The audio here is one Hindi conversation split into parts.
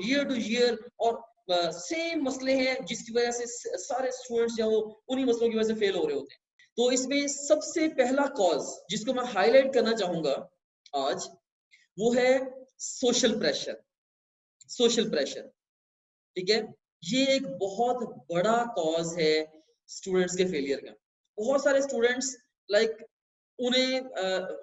ईयर टू ईयर, और सेम मसले हैं जिसकी वजह से सारे स्टूडेंट्स जो उन्हीं मसलों की वजह से फेल हो रहे होते हैं। तो इसमें सबसे पहला कॉज जिसको मैं हाईलाइट करना चाहूंगा आज, वो है सोशल प्रेशर। सोशल प्रेशर, ठीक है, ये एक बहुत बड़ा कॉज है स्टूडेंट्स के फेलियर का। बहुत सारे स्टूडेंट्स लाइक उन्हें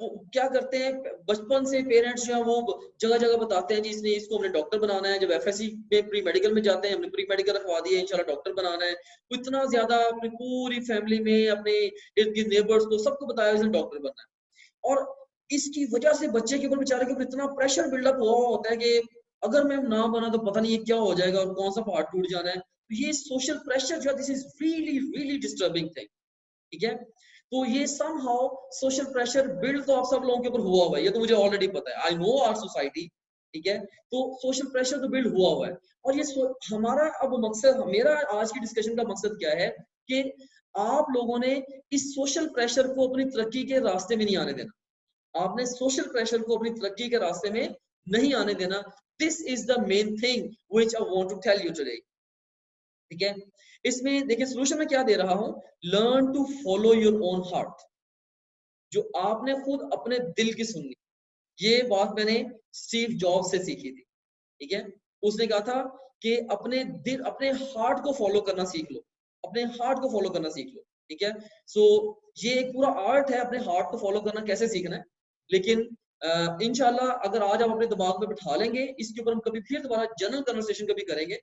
वो क्या करते हैं, बचपन से पेरेंट्स जो है वो जगह जगह बताते हैं जी इसने इसको हमने डॉक्टर बनाना है। जब एफएससी में प्री मेडिकल में जाते हैं, हमने प्री मेडिकल रखवा दिया, इंशाल्लाह डॉक्टर बनाना है। इतना ज्यादा अपनी पूरी फैमिली में, अपने इर्द गिर्द नेबर्स को, सबको बताया इसने डॉक्टर बनना है। और इसकी वजह से बच्चे के ऊपर, बेचारे के ऊपर इतना प्रेशर बिल्डअप हुआ होता है कि अगर मैं ना बना तो पता नहीं ये क्या हो जाएगा और कौन सा पार्ट टूट जाना है। तो ये सोशल प्रेशर जो है, this is really really disturbing thing, ठीक है। तो ये समहाउ सोशल प्रेशर बिल्ड तो आप सब लोगों के ऊपर हुआ हुआ है, ये तो मुझे ऑलरेडी पता है, आई नो आवर सोसाइटी, ठीक है। तो सोशल प्रेशर तो बिल्ड हुआ हुआ है। और ये हमारा अब मकसद, मेरा आज की डिस्कशन का मकसद क्या है कि आप लोगों ने इस सोशल प्रेशर को अपनी तरक्की के रास्ते में नहीं आने देना। आपने सोशल प्रेशर को अपनी तरक्की के रास्ते में नहीं आने देना। This is the main thing which I want to tell you today, ठीक है। इसमें देखिए सोल्यूशन में क्या दे रहा हूं, learn to follow your own heart. जो आपने खुद अपने दिल की सुननी, ये बात मैंने स्टीव जॉब्स से सीखी थी, ठीक है। उसने कहा था कि अपने दिल, अपने हार्ट को फॉलो करना सीख लो, अपने हार्ट को फॉलो करना सीख लो, ठीक है। सो ये एक पूरा आर्ट है अपने हार्ट को फॉलो करना, कैसे सीखना है। लेकिन इंशाल्लाह अगर आज आप अपने दिमाग में बिठा लेंगे, इसके ऊपर हम कभी फिर दोबारा जनरल कन्वर्सेशन कभी करेंगे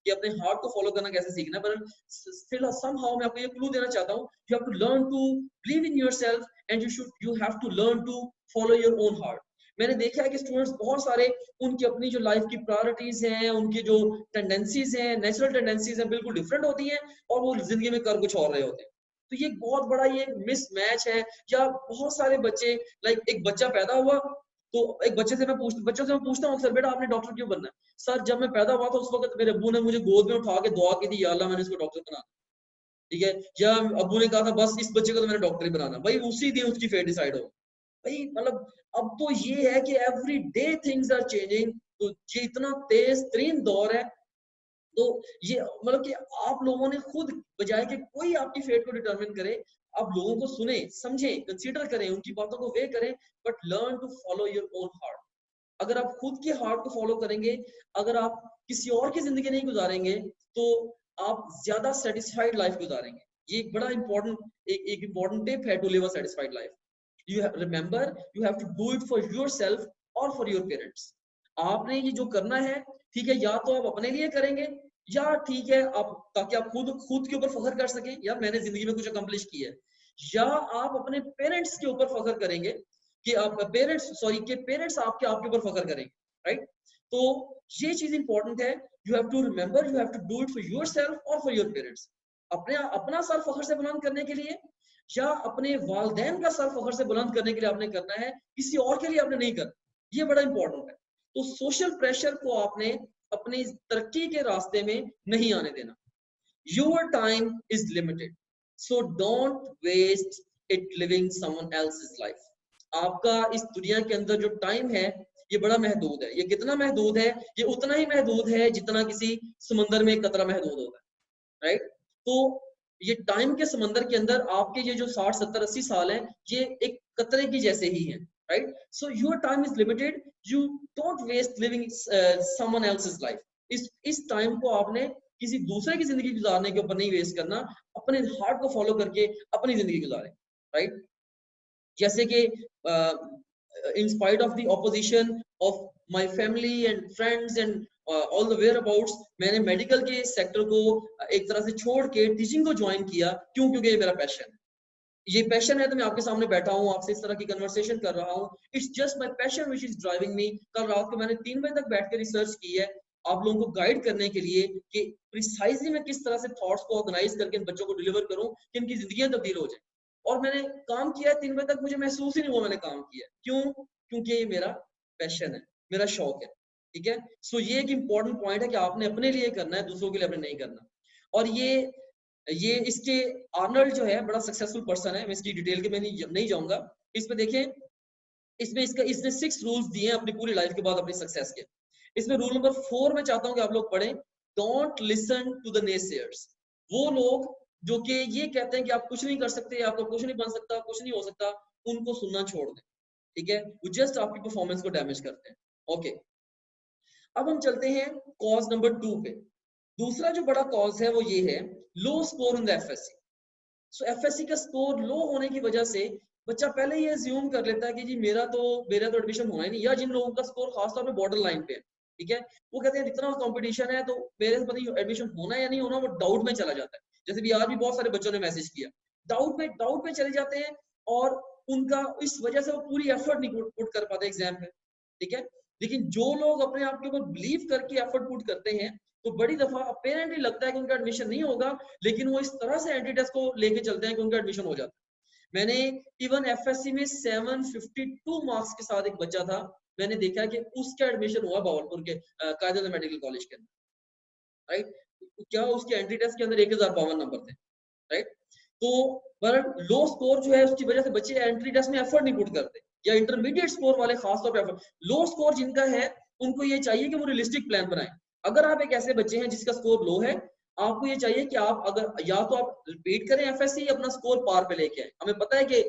कि अपने हार्ट को फॉलो करना कैसे सीखना है। पर स्टिल समहाउ मैं आपको ये क्लू देना चाहता हूँ, you have to learn to believe in yourself and you have to learn to follow your own heart. मैंने देखा है कि स्टूडेंट्स बहुत सारे, उनकी अपनी जो लाइफ की प्रायोरिटीज हैं, उनकी जो टेंडेंसीज हैं, नेचुरल टेंडेंसीज हैं, बिल्कुल डिफरेंट होती हैं, और वो जिंदगी में कर कुछ और रहे होते हैं। तो ये बहुत बड़ा ये मिसमैच है। या बहुत सारे बच्चे, लाइक एक बच्चा पैदा हुआ, तो एक बच्चों से मैं पूछता हूँ अक्सर, बेटा आपने डॉक्टर क्यों बनना है? सर जब मैं पैदा हुआ था उस वक्त मेरे अब्बू ने मुझे गोद में उठा के दुआ की थी, या अल्लाह मैंने इसको डॉक्टर बनाना, ठीक है। या अब्बू ने कहा था बस इस बच्चे को तो मैंने डॉक्टर ही बनाना। भाई उसी दिन उसकी फेट डिसाइड हो। भाई मतलब अब तो ये है कि every day things are changing. तो ये इतना तेज तरीन दौर है, तो ये मतलब कि आप लोगों ने खुद, बजाय कि कोई आपकी फेट को डिटरमिन करे, आप लोगों को सुने, समझे, कंसीडर करें, उनकी बातों को वे करें, but learn to follow your own heart. अगर आप खुद के हार्ट को फॉलो करेंगे, अगर आप किसी और की जिंदगी नहीं गुजारेंगे, तो आप ज्यादा सेटिस्फाइड लाइफ गुजारेंगे। ये एक बड़ा इंपॉर्टेंट एक इंपॉर्टेंट टिप है to live a satisfied life. You remember, you have to do it for yourself और फॉर योर पेरेंट्स। आपने ये जो करना है, ठीक है, या तो आप अपने लिए करेंगे, या ठीक है आप, ताकि आप खुद खुद के ऊपर फख्र कर सकें, यार मैंने जिंदगी में कुछ अकम्प्लिश किया है, या आप अपने पेरेंट्स के ऊपर फख्र करेंगे कि आप पेरेंट्स आपके आपके ऊपर फख्र करेंगे, राइट। तो ये चीज इंपॉर्टेंट है। You have to remember, you have to do it for yourself और फॉर योर पेरेंट्स। अपना सर फख्र से बुलंद करने के लिए, या अपने वालिदैन का सर फख्र से बुलंद करने के लिए आपने करना है, किसी और के लिए आपने नहीं करना। ये बड़ा इंपॉर्टेंट है। तो सोशल प्रेशर को आपने अपनी तरक्की के रास्ते में नहीं आने देना। Your time is limited, so don't waste it living someone else's life. आपका इस दुनिया के अंदर जो टाइम है, ये बड़ा महदूद है। ये कितना महदूद है? ये उतना ही महदूद है जितना किसी समंदर में एक कतरा महदूद होता है, राइट। तो ये टाइम के समंदर के अंदर आपके ये जो 60 70 80 साल हैं, ये एक कतरे की जैसे ही हैं, right. So your time is limited, you don't waste living someone else's life. इस टाइम को आपने किसी दूसरे की जिंदगी गुजारने के ऊपर नहीं वेस्ट करना, अपने हार्ट को फॉलो करके अपनी जिंदगी गुजारें, राइट। जैसे कि in spite of the opposition of my family and friends and all the whereabouts, मैंने मेडिकल के सेक्टर को एक तरह से छोड़ के टीचिंग को ज्वाइन किया। क्यों? क्योंकि ये मेरा पैशन है। ये पैशन है तो मैं आपके सामने बैठा हूँ, आपसे इस तरह की कन्वर्सेशन कर रहा हूँ। It's just my passion which is driving मी। कल रात को मैंने 3 बजे तक बैठ के रिसर्च की है, आप लोगों को गाइड करने के लिए कि प्रिसाइजली मैं किस तरह से थॉट्स को ऑर्गेनाइज करके इन बच्चों को डिलीवर करूं कि इनकी जिंदगियां तब्दील हो जाए। और मैंने काम किया है 3 बजे तक, मुझे महसूस ही नहीं हुआ मैंने काम किया। क्यों? क्योंकि ये मेरा पैशन है, मेरा शौक है, ठीक है। सो ये एक इंपॉर्टेंट पॉइंट है कि आपने अपने लिए करना है, दूसरों के लिए आपने नहीं करना। और ये इसके आर्नल्ड जो है बड़ा सक्सेसफुल पर्सन है, मैं इसकी डिटेल के में नहीं जाऊंगा। इस पे देखें, इसमें इसने 6 रूल्स दिए हैं अपनी पूरी लाइफ के बाद अपनी सक्सेस के। इसमें रूल नंबर 4 मैं चाहता हूं कि आप लोग पढ़ें, don't listen to the naysayers. वो लोग जो कि ये कहते हैं कि आप कुछ नहीं कर सकते, आपका कुछ नहीं बन सकता, कुछ नहीं हो सकता, उनको सुनना छोड़ दें, ठीक है? वो जस्ट आपकी परफॉर्मेंस को डैमेज करते हैं। ओके, अब हम चलते हैं कॉज नंबर 2 पे। दूसरा जो बड़ा कॉज है वो ये है, लो score in the FSc. So FSc का स्कोर लो होने की वजह से बच्चा पहले ये अज्यूम कर लेता है कि जी मेरा तो एडमिशन होना ही नहीं, या जिन लोगों का स्कोर खासतौर पे बॉर्डर लाइन पे है, ठीक है, वो कहते हैं इतना कंपटीशन है तो मेरे से पता नहीं एडमिशन होना है या नहीं होना, वो डाउट में चला जाता है। जैसे भी आज भी बहुत सारे बच्चों ने मैसेज किया, डाउट में चले जाते हैं, और उनका इस वजह से वो पूरी एफर्ट नहीं पुट कर पाते एग्जाम में, ठीक है। लेकिन जो लोग अपने आप के ऊपर बिलीव करके एफर्ट पुट करते हैं, तो बड़ी दफा अपेरेंटली लगता है कि उनका एडमिशन नहीं होगा, लेकिन वो इस तरह से एंटी टेस्ट को लेके चलते हैं कि उनका एडमिशन हो जाता है। मैंने इवन एफएससी में 752 मार्क्स के साथ एक बच्चा था, मैंने देखा कि उसका एडमिशन हुआ भावलपुर के कायदे मेडिकल कॉलेज के अंदर, राइट। क्या उसके एंट्री टेस्ट के अंदर 1052 नंबर थे, राइट। तो पर लो स्कोर जो है उसकी वजह से बच्चे एंट्री टेस्ट में एफर्ट नहीं पुट करते, या इंटरमीडिएट स्कोर वाले खासतौर पर एफर्ट, लो स्कोर जिनका है उनको ये चाहिए कि वो रियलिस्टिक प्लान बनाएं। अगर आप एक ऐसे बच्चे हैं जिसका स्कोर लो है, आपको ये चाहिए कि आप अगर या तो आप रिपीट करें एफएससी, अपना स्कोर पार पे लेके आए। हमें पता है कि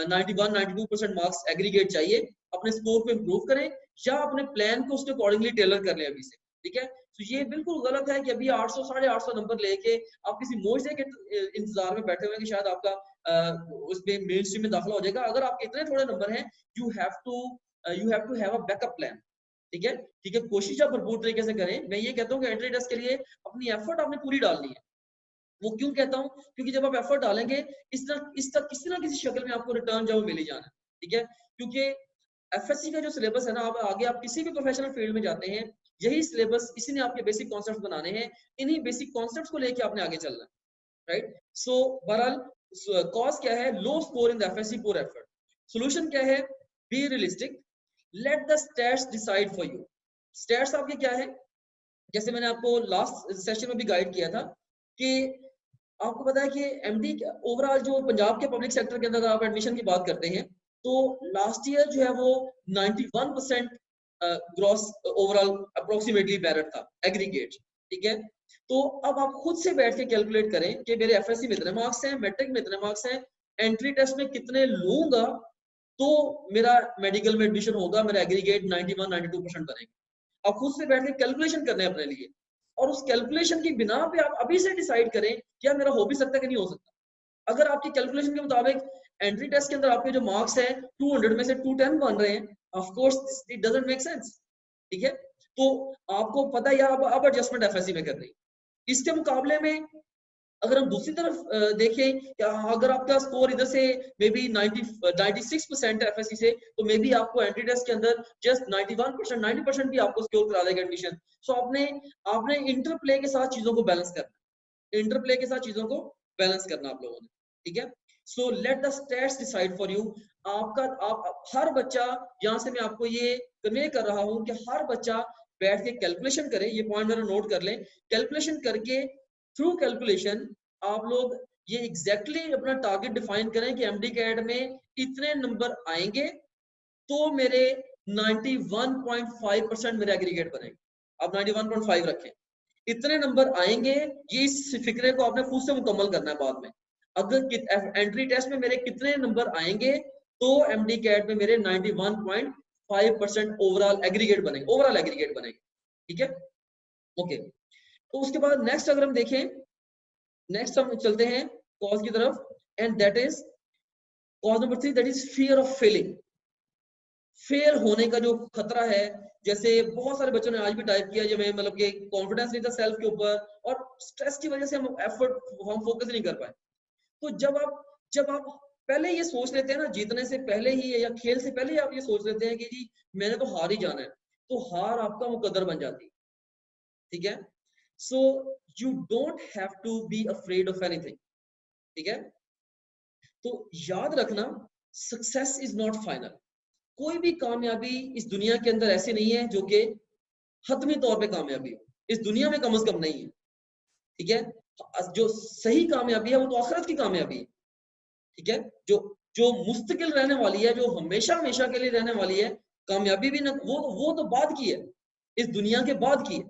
91-92% मार्क्स एग्रीगेट चाहिए, अपने स्कोर को इंप्रूव करें, या अपने प्लान को उसके अकॉर्डिंगली टेलर कर लें अभी से, ठीक है। तो ये बिल्कुल गलत है कि अभी 800 850 नंबर लेके आप किसी मोर्चे के इंतजार में बैठे हुए हैं कि शायद आपका उसमें मेन स्ट्रीम में दाखिला हो जाएगा। अगर आपके इतने थोड़े नंबर हैं, you have to have a backup plan, ठीक है, ठीक है। कोशिश आप भरपूर तरीके से करें। मैं ये कहता हूँ कि एंट्री टेस्ट के लिए अपनी एफर्ट आपने पूरी डालनी है। वो क्यों कहता हूँ, क्योंकि जब आप एफर्ट डालेंगे, इस तरह किसी ना किसी शक्ल में आपको रिटर्न जो मिल ही जाना है, ठीक है। क्योंकि एफएससी का जो सिलेबस है ना, आप आगे आप किसी भी प्रोफेशनल फील्ड में जाते हैं, यही सिलेबस, इसी ने आपके बेसिक कॉन्सेप्ट बनाने हैं, इन्हीं बेसिक कॉन्सेप्ट्स को लेके आपने आगे चलना है, राइट। सो बहरहाल कॉज क्या है, लो score in the FSc, poor effort. Solution क्या है, be realistic, let the stats decide for you. Stats आपके क्या है, जैसे मैंने आपको लास्ट सेशन में भी गाइड किया था कि आपको पता है कि एमडी ओवरऑल जो पंजाब के पब्लिक सेक्टर के अंदर आप एडमिशन की बात करते हैं, तो लास्ट ईयर जो है वो 91% ग्रॉस ओवरऑल अप्रोक्सीमेटली मेरिट था एग्रीगेट, ठीक है। तो अब आप खुद से बैठ के कैलकुलेट करें कि मेरे एफएससी में इतने मार्क्स हैं, मैट्रिक में इतने मार्क्स हैं, एंट्री टेस्ट में कितने लूंगा तो मेरा मेडिकल में एडमिशन होगा, मेरा एग्रीगेट 91-92% बनेगा। आप खुद से बैठ के कैलकुलेशन करने अपने लिए, और उस कैलकुलेशन की बिना पे आप अभी से डिसाइड करें क्या मेरा हो भी सकता है कि नहीं हो सकता। अगर आपकी कैलकुलेशन के मुताबिक एंट्री टेस्ट के अंदर आपके जो मार्क्स हैं 200 में से 210 बन रहे हैं, of course it doesn't make sense, ठीक है। तो आपको पता है यार अब एडजस्टमेंट एफएससी में कर रही है। इसके मुकाबले में अगर हम दूसरी तरफ देखें, अगर आपका स्कोर इधर से मे बी 96% है एफएससी से, तो मे बी आपको एंट्री टेस्ट के अंदर जस्ट 91% 90% भी आपको स्कोर करा देगा एडमिशन। सो आपने इंटरप्ले के साथ चीजों को बैलेंस करना, इंटरप्ले के साथ चीजों को बैलेंस करना आप लोगों ने, ठीक है। So let the stats decide for you. आप हर बच्चा, यहाँ से मैं आपको ये कन्वे कर रहा हूँ कि हर बच्चा बैठ के कैलकुलेशन करे, ये पॉइंट मेरा नोट कर लें, कैलकुलेशन करके थ्रू कैलकुलेशन आप लोग ये एग्जैक्टली अपना टारगेट डिफाइन करें कि एमडी कैड में इतने नंबर आएंगे तो मेरे 91.5% मेरे एग्रीगेट बनेंगे। आप 91.5 रखें, इतने नंबर आएंगे, ये इस फिक्रे को आपने खुद से मुकम्मल करना है बाद में। अगर एंट्री टेस्ट में मेरे कितने नंबर आएंगे तो एमडी कैट में मेरे 91.5% ओवरऑल एग्रीगेट बनेंगे, ठीक है। ओके, तो उसके बाद नेक्स्ट अगर हम देखें, नेक्स्ट हम चलते हैं कॉज की तरफ, and that is cause number 3, that is fear of Fehling. Fail होने का जो खतरा है, जैसे बहुत सारे बच्चों ने आज भी टाइप किया, जब मतलब कि कॉन्फिडेंस नहीं था सेल्फ के ऊपर, और स्ट्रेस की वजह से हम फोकस नहीं कर पाए। तो जब आप पहले ये सोच लेते हैं ना, जीतने से पहले ही या खेल से पहले ही आप ये सोच लेते हैं कि जी मैंने तो हार ही जाना है, तो हार आपका मुकद्दर बन जाती है, ठीक है। So you don't have to be afraid of anything, ठीक है। तो याद रखना, सक्सेस इज नॉट फाइनल। कोई भी कामयाबी इस दुनिया के अंदर ऐसी नहीं है जो कि हतमी तौर पे कामयाबी हो, इस दुनिया में कम से कम नहीं है, ठीक है। जो सही कामयाबी है वो तो आखिरत की कामयाबी है, ठीक है। जो जो मुस्तकिल रहने वाली है, जो हमेशा हमेशा के लिए रहने वाली है, कामयाबी भी ना वो तो बाद की है, इस दुनिया के बाद की है,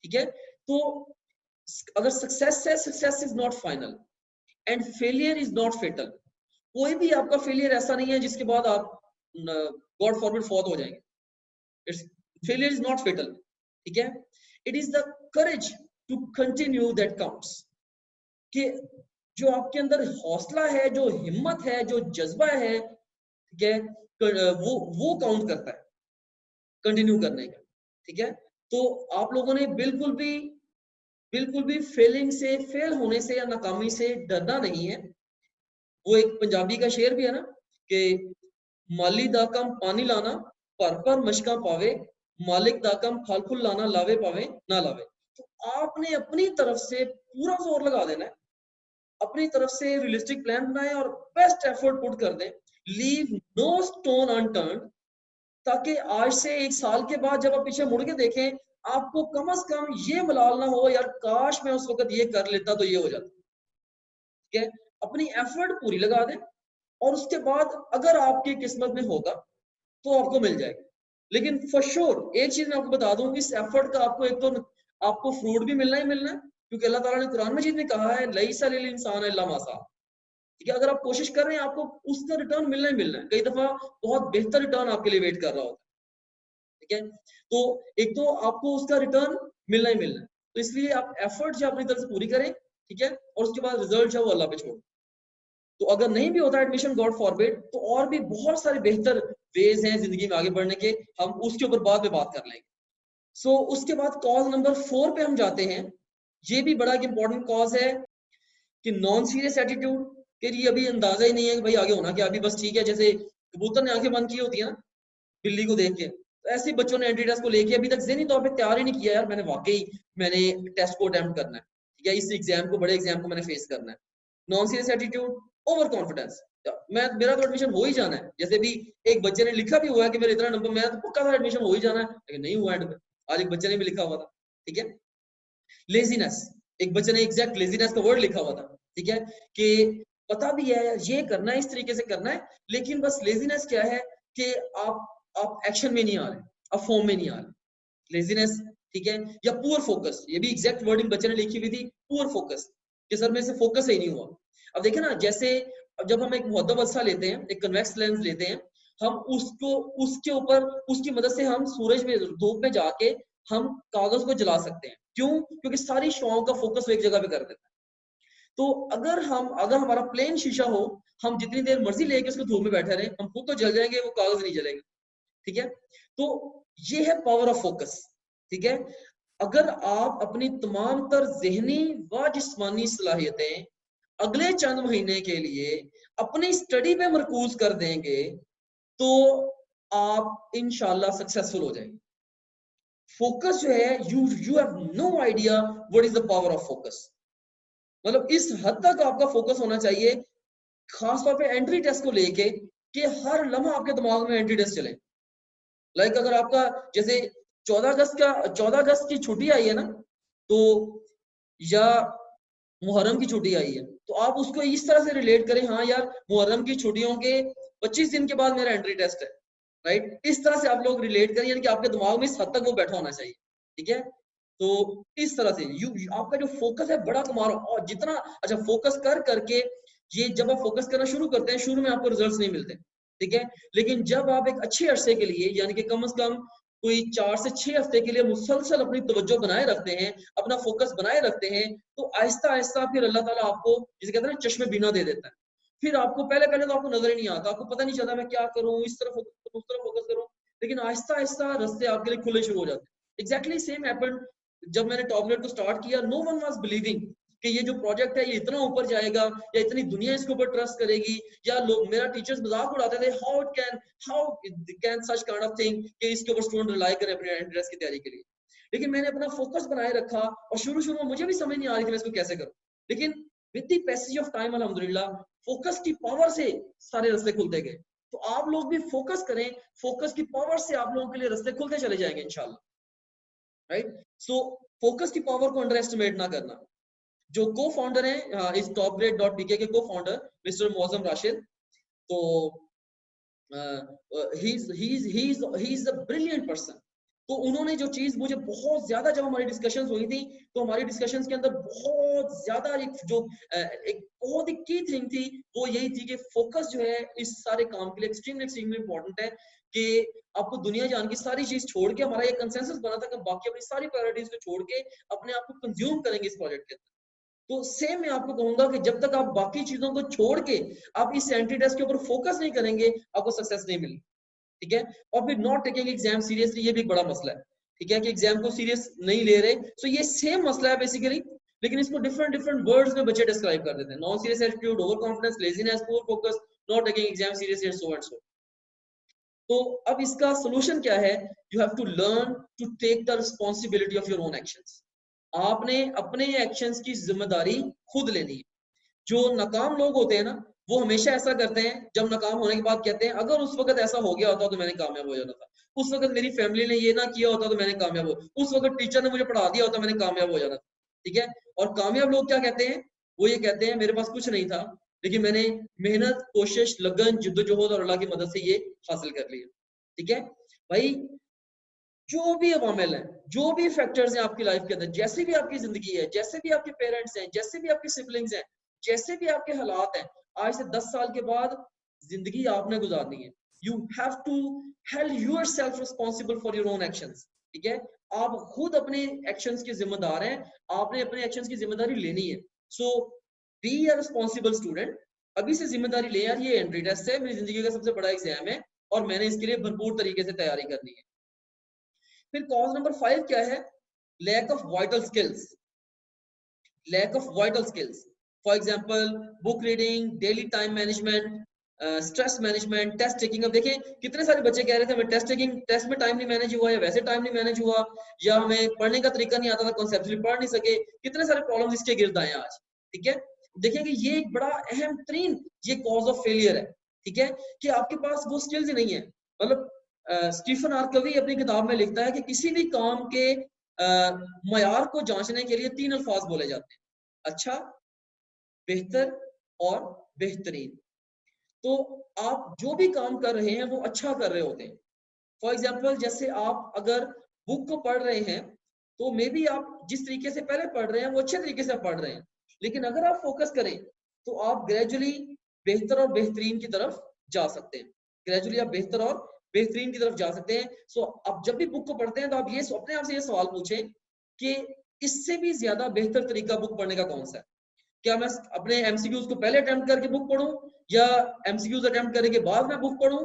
ठीक है। तो अगर सक्सेस है, success is not final and failure is not fatal. कोई भी आपका फेलियर ऐसा नहीं है जिसके बाद आप गॉड फॉरबिड फॉत हो जाएंगे। It's failure is not fatal, ठीक है। It is the courage to continue that counts, कि जो आपके अंदर हौसला है, जो हिम्मत है, जो जज्बा है, ठीक है, वो काउंट करता है कंटिन्यू करने का, ठीक है। तो आप लोगों ने बिल्कुल भी फेलिंग से, फेल होने से या नाकामी से डरना नहीं है। वो एक पंजाबी का शेर भी है ना कि माली दा कम पानी लाना, पर मशका पावे, मालिक दा कम फल फूल लाना, लावे पावे ना लावे। तो आपने अपनी तरफ से पूरा जोर लगा देना है, अपनी तरफ से रियलिस्टिक प्लान बनाए और बेस्ट एफर्ट पुट कर दें। लीव नो स्टोन अनटर्न्ड, ताकि आज से 1 साल के बाद जब आप पीछे मुड़ के देखें, आपको कम से कम ये मलाल ना हो, यार काश मैं उस वक्त ये कर लेता तो ये हो जाता, ठीक है। अपनी एफर्ट पूरी लगा दें और उसके बाद अगर आपकी किस्मत में होगा तो आपको मिल जाएगा। लेकिन फॉर श्योर एक चीज मैं आपको बता दूं, इस एफर्ट का आपको एक तो आपको फ्रूट भी मिलना ही मिलना है, क्योंकि अल्लाह ताला ने कुरान मजीद में कहा है लईसा लिल इंसान इल्ला मा सा, ठीक है। अगर आप कोशिश कर रहे हैं आपको उसका रिटर्न मिलना ही मिलना है, कई दफा बहुत बेहतर रिटर्न आपके लिए वेट कर रहा होता है, ठीक है। तो एक तो आपको उसका रिटर्न मिलना ही मिलना है, तो इसलिए आप एफर्ट जो अपनी तरफ से पूरी करें, ठीक है, और उसके बाद रिजल्ट जो वो अल्लाह पे छोड़। तो अगर नहीं भी होता एडमिशन गॉड फॉरबिड, तो और भी बहुत सारे बेहतर वेज हैं जिंदगी में आगे बढ़ने के, हम उसके ऊपर बाद में बात कर लेंगे। सो उसके बाद कॉज नंबर 4 पे हम जाते हैं। ये भी बड़ा इंपॉर्टेंट कॉज है कि नॉन सीरियस एटीट्यूड, कि ये अभी अंदाजा ही नहीं है कि भाई आगे होना क्या, अभी बस ठीक है, जैसे कबूतर ने आंखें बंद की होती है ना बिल्ली को देख के, तो ऐसे बच्चों ने एंट्री टेस्ट को लेके अभी तक ज़हनी तौर पे तैयार ही नहीं किया, यार मैंने टेस्ट को अटेम्प्ट करना है, ठीक है, इस एग्जाम को, बड़े एग्जाम को मैंने फेस करना है। Non serious attitude, over confidence, मेरा तो एडमिशन हो ही जाना है। जैसे भी एक बच्चे ने लिखा भी हुआ है कि मेरा इतना नंबर, मेरा तो पक्का था एडमिशन हो ही जाना है, लेकिन नहीं हुआ एंड में। आज एक बच्चे ने भी लिखा हुआ था, ठीक है। लेजीनेस, एक बच्चे ने एग्जैक्ट लेजीनेस का वर्ड लिखा हुआ था, ठीक है, कि पता भी है ये करना है, इस तरीके से करना है, लेकिन बस लेजीनेस क्या है कि आप एक्शन में नहीं आ रहे, आप फॉर्म में नहीं आ रहे, लेजीनेस, ठीक है। या पुअर फोकस, ये भी एग्जैक्ट वर्डिंग बच्चे ने लिखी हुई थी, पुअर फोकस, कि सर मेरे से फोकस ही नहीं हुआ। अब देखिए ना, जैसे जब हम एक मुहद्दब अल्सा लेते हैं, एक कन्वेक्स लेंस लेते हैं, हम उसको उसके ऊपर उसकी मदद से हम सूरज में, धूप में जाके हम कागज को जला सकते हैं। क्यों? क्योंकि सारी शुआओं का फोकस वो एक जगह पे कर देता है। तो अगर हमारा प्लेन शीशा हो, हम जितनी देर मर्जी लेके उसको धूप में बैठे रहे, हम खुद तो जल जाएंगे, वो कागज नहीं जलेगा, ठीक है। तो ये है पावर ऑफ फोकस, ठीक है। अगर आप अपनी तमाम तर ज़हनी व जिस्मानी सलाहियतें अगले चंद महीने के लिए अपनी स्टडी पे मरकूज कर देंगे, तो आप इंशाल्लाह सक्सेसफुल हो जाएंगे। फोकस जो है, you have no idea what is the power of focus. मतलब इस हद तक आपका फोकस होना चाहिए, खासतौर पे एंट्री टेस्ट को लेके, कि हर लम्हा आपके दिमाग में एंट्री टेस्ट चले। लाइक अगर आपका जैसे 14 अगस्त की छुट्टी आई है ना, तो या मुहर्रम की छुट्टी आई है, तो आप उसको इस तरह से रिलेट करें, हाँ यार मुहर्रम की छुट्टियों के 25 दिन के बाद मेरा एंट्री टेस्ट है, राइट। इस तरह से आप लोग रिलेट करें, यानी कि आपके दिमाग में इस हद तक वो बैठा होना चाहिए, ठीक है। तो इस तरह से आपका जो फोकस है बड़ा कमाल, और जितना अच्छा फोकस कर करके, ये जब आप फोकस करना शुरू करते हैं, शुरू में आपको रिजल्ट्स नहीं मिलते, ठीक है, लेकिन जब आप एक अच्छे अरसे के लिए, यानी कि कम से कम कोई 4 से 6 हफ्ते के लिए मुसलसल अपनी तवज्जो बनाए रखते हैं, अपना फोकस बनाए रखते हैं, तो आहिस्ता आहिस्ता फिर अल्लाह ताला आपको, जिसे कहते हैं ना, चश्मे बिना दे देता है। फिर आपको पहले तो आपको नजर ही नहीं आता, आपको पता नहीं चलता मैं क्या करूं, इस तरफ फोकस करूं, उस तरफ फोकस करूं, लेकिन आहिस्ता आहिस्ता रास्ते आपके लिए खुले शुरू हो जाते हैं। एग्जैक्टली सेम हैपेंड जब मैंने टॉपलेट को स्टार्ट किया। नो वन वाज बिलीविंग कि ये जो प्रोजेक्ट है ये इतना ऊपर जाएगा, या इतनी दुनिया इसके ऊपर ट्रस्ट करेगी, या लोग, मेरा टीचर्स मजाक उड़ाते थे, how can such kind of thing कि इसके ऊपर स्टूडेंट रिलाई करें अपने एंट्रेंस की तैयारी के लिए। लेकिन मैंने अपना फोकस बनाए रखा, और शुरू में मुझे भी समझ नहीं आ रही थी मैं इसको कैसे करूं, लेकिन with the passage of time अल्हम्दुलिल्लाह फोकस की पावर से सारे रास्ते खुलते गए। तो आप लोग भी फोकस करें, फोकस की पावर से आप लोगों के लिए रास्ते खुलते चले जाएंगे इंशाल्लाह, राइट। सो फोकस की पावर को अंडर एस्टिमेट ना करना। जो को फाउंडर है इस topgrade.pk के को फाउंडर मिस्टर मौजम राशिद, तो he is a brilliant person. तो उन्होंने जो चीज मुझे बहुत ज्यादा, जब हमारी डिस्कशंस हुई थी तो हमारी डिस्कशंस के अंदर बहुत ज्यादा एक बहुत ही की थिंग थी, वो यही थी कि फोकस जो है इस सारे काम के लिए एक्सट्रीमली इंपॉर्टेंट है, कि आपको दुनिया जान की सारी चीज छोड़ के, हमारा ये कंसेंसस बना था कि बाकी अपनी सारी प्रायोरिटीज को छोड़ के अपने आप को कंज्यूम करेंगे इस प्रोजेक्ट के अंदर। तो सेम मैं आपको कहूंगा कि जब तक आप बाकी चीजों को छोड़ के आप इस एंटी टेस्ट के ऊपर फोकस नहीं करेंगे, आपको सक्सेस नहीं मिली, ठीक है। और फिर नॉट टेकिंग एग्जाम सीरियसली, ये भी एक बड़ा मसला है, ठीक है, कि एग्जाम को सीरियस नहीं ले रहे। सो ये सेम मसला है बेसिकली, लेकिन इसको डिफरेंट वर्ड्स में बच्चे डिस्क्राइब कर देते हैं। Non serious attitude, over confidence, laziness, poor focus, not taking exam seriously, so and so. तो अब इसका सोल्यूशन क्या है? You have to learn to take the responsibility of your own actions. आपने अपने एक्शंस की जिम्मेदारी खुद लेनी है। जो नाकाम लोग होते हैं ना, वो हमेशा ऐसा करते हैं, जब नाकाम होने के बाद कहते हैं अगर उस वक्त ऐसा हो गया होता तो मैंने कामयाब हो जाना था, उस वक्त मेरी फैमिली ने ये ना किया होता तो मैंने कामयाब हो, उस वक्त टीचर ने मुझे पढ़ा दिया होता मैंने कामयाब हो जाना था, ठीक है। और कामयाब लोग क्या कहते हैं? वो ये कहते हैं मेरे पास कुछ नहीं था, लेकिन मैंने मेहनत, कोशिश, लगन, जिद्दोजहद और अल्लाह की मदद से ये हासिल कर लिया, ठीक है भाई। जो भी अवामिल हैं, जो भी फैक्टर्स हैं आपकी लाइफ के अंदर, जैसे भी आपकी जिंदगी है, जैसे भी आपके पेरेंट्स हैं, जैसे भी आपके सिबलिंग्स हैं, जैसे भी आपके हालात हैं, आज से 10 साल के बाद जिंदगी आपने गुजारनी है। You have to held yourself responsible for your own actions, ठीक है। आप खुद अपने एक्शंस के जिम्मेदार हैं, आपने अपने एक्शंस की जिम्मेदारी लेनी है। सो बी अ रिस्पांसिबल स्टूडेंट। अभी से जिम्मेदारी ले यार, ये एंट्री टेस्ट है, मेरी जिंदगी का सबसे बड़ा एग्जाम है और मैंने इसके लिए भरपूर तरीके से तैयारी करनी है। फिर कॉज नंबर 5 क्या है? Lack of vital skills. Lack of vital skills, for example book reading, daily time management, stress management, test taking. अब देखें कितने सारे बच्चे कह रहे थे हमें टेस्ट में टाइम नहीं मैनेज हुआ, या वैसे टाइम नहीं मैनेज हुआ, या हमें पढ़ने का तरीका नहीं आता था, कॉन्सेप्चुअली पढ़ नहीं सके। कितने सारे प्रॉब्लम्स इसके गिर्द आए आज, ठीक है। देखिए कि ये एक बड़ा अहम तरीन ये कॉज ऑफ फेलियर है, ठीक है, कि आपके पास वो स्किल्स ही नहीं है। मतलब स्टीफन आर कवी अपनी किताब में लिखता है कि किसी भी काम के मयार को जांचने के लिए 3 अल्फाज बोले जाते हैं: अच्छा, बेहतर और बेहतरीन। तो आप जो भी काम कर रहे हैं वो अच्छा कर रहे होते हैं। फॉर एग्जाम्पल जैसे आप अगर बुक को पढ़ रहे हैं तो मे बी आप जिस तरीके से पहले पढ़ रहे हैं वो अच्छे तरीके से पढ़ रहे हैं, लेकिन अगर आप फोकस करें तो आप ग्रेजुअली बेहतर और बेहतरीन की तरफ जा सकते हैं। ग्रेजुअली आप बेहतर और बेहतरीन की तरफ जा सकते हैं। सो अब जब भी बुक को पढ़ते हैं तो आप ये अपने आप से ये सवाल पूछें कि इससे भी ज्यादा बेहतर तरीका बुक पढ़ने का कौन सा है? क्या मैं अपने एमसीक्यूज को पहले अटेम्प्ट करके बुक पढूं, या एमसीक्यूज अटेम्प्ट करने के बाद मैं बुक पढूं?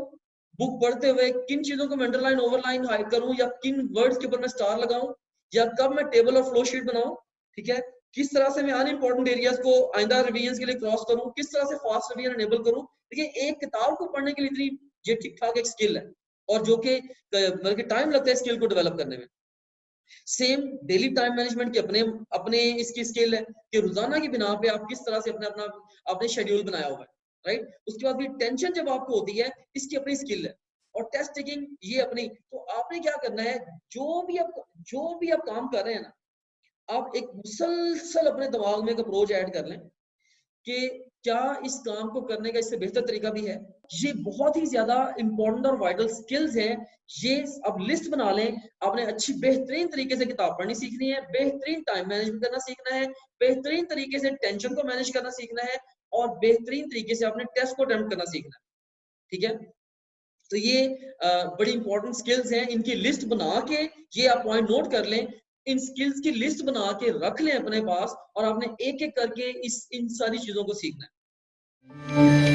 बुक पढ़ते हुए किन चीजों को मैं अंडरलाइन ओवरलाइन हाइड करूं, या किन वर्ड्स के ऊपर मैं स्टार लगाऊं, या कब मैं टेबल और फ्लो शीट बनाऊं, ठीक है। किस तरह से मैं अनइम्पोर्टेंट एरियाज को आइंदा रिवीजन के लिए क्रॉस करूं, किस तरह से फास्ट रिवीजन एनेबल करूं। देखिए एक किताब को पढ़ने के लिए इतनी ये ठीक ठाक एक स्किल है, और जो कि बल्कि टाइम लगता है स्किल को डेवलप करने में। सेम डेली टाइम मैनेजमेंट की अपने अपने इसकी स्किल है कि रोजाना की बिना पे आप किस तरह से अपने अपना आपने शेड्यूल बनाया हुआ है, राइट। उसके बाद फिर टेंशन जब आपको होती है, इसकी अपनी स्किल है, और टेस्ट टेकिंग ये अपनी। तो आपने क्या करना है, जो भी आप काम कर रहे हैं ना, आप एक मुसलसल अपने दिमाग में एक अप्रोच ऐड कर लें कि क्या इस काम को करने का इससे बेहतर तरीका भी है। ये बहुत ही ज्यादा इंपॉर्टेंट और वाइटल स्किल्स हैं। ये अब लिस्ट बना लें। आपने अच्छी बेहतरीन तरीके से किताब पढ़नी सीखनी है, बेहतरीन टाइम मैनेजमेंट करना सीखना है, बेहतरीन तरीके से टेंशन को मैनेज करना सीखना है, और बेहतरीन तरीके से आपने टेस्ट को अटेम्प्ट करना सीखना है, ठीक है। तो ये बड़ी इंपॉर्टेंट स्किल्स हैं। इनकी लिस्ट बना के ये आप पॉइंट नोट कर लें, इन स्किल्स की लिस्ट बना के रख लें अपने पास, और आपने एक एक करके इन सारी चीजों को सीखना है।